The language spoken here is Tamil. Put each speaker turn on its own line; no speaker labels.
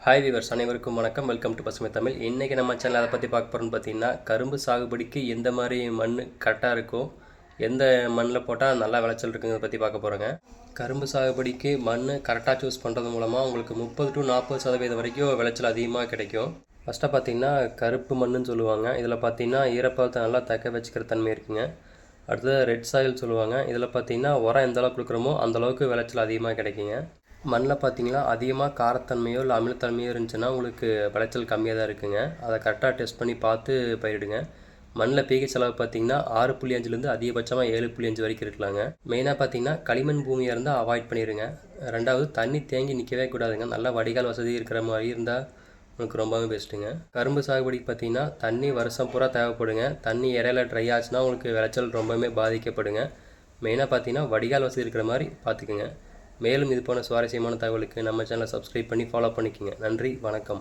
ஹாய் வீவர்ஸ், அனைவருக்கும் வணக்கம். வெல்கம் டு பசுமை தமிழ். இன்றைக்கி நம்ம சேனல் அதை பற்றி பார்க்க போகிறோம்னு பார்த்தீங்கன்னா, கரும்பு சாகுபடிக்கு எந்த மாதிரி மண் கரெக்டாக இருக்கோ, எந்த மண்ணில் போட்டால் நல்லா விளைச்சல் இருக்குங்கிறத பற்றி பார்க்க போகிறோங்க. கரும்பு சாகுபடிக்கு மண் கரெக்டாக சூஸ் பண்ணுறது மூலமாக உங்களுக்கு 30 to 40% வரைக்கும் விளைச்சல் அதிகமாக கிடைக்கும். ஃபஸ்ட்டாக பார்த்தீங்கன்னா கருப்பு மண்ணுன்னு சொல்லுவாங்க. இதில் பார்த்தீங்கன்னா ஈரப்பதத்தை நல்லா தக்க வச்சுக்கிற தன்மை இருக்குங்க. அடுத்தது ரெட் சாயில் சொல்லுவாங்க. இதில் பார்த்தீங்கன்னா உரம் எந்த அளவுக்கு கொடுக்குறோமோ அந்தளவுக்கு விளைச்சல் அதிகமாக கிடைக்குங்க. மண்ணில் பார்த்தீங்கன்னா அதிகமாக காரத்தன்மையோ இல்லை அமிலத்தன்மையோ இருந்துச்சுன்னா உங்களுக்கு விளைச்சல் கம்மியாக தான் இருக்குங்க. அதை கரெக்டாக டெஸ்ட் பண்ணி பார்த்து பயிரிடுங்க. மண்ணில் pH அளவு பார்த்தீங்கன்னா 6.5லேருந்து அதிகபட்சமாக 7.5 வரைக்கும் இருக்கலாங்க. மெயினாக பார்த்தீங்கன்னா களிமண் பூமியாக இருந்தால் அவாய்ட் பண்ணிடுங்க. ரெண்டாவது, தண்ணி தேங்கி நிற்கவே கூடாதுங்க. நல்லா வடிகால் வசதி இருக்கிற மாதிரி இருந்தால் உங்களுக்கு ரொம்பவே பெஸ்ட்டுங்க. கரும்பு சாகுபடிக்கு பார்த்தீங்கன்னா தண்ணி வருஷம் பூரா தேவைப்படுங்க. தண்ணி இடையில ட்ரை ஆச்சுன்னா உங்களுக்கு விளைச்சல் ரொம்பவே பாதிக்கப்படுங்க. மெயினாக பார்த்தீங்கன்னா வடிகால் வசதி இருக்கிற மாதிரி பார்த்துக்குங்க. மேலும் இது போன்ற சுவாரஸ்யமான தகவலுக்கு நம்ம சேனலை சப்ஸ்கிரைப் பண்ணி ஃபாலோ பண்ணிக்கோங்க. நன்றி, வணக்கம்.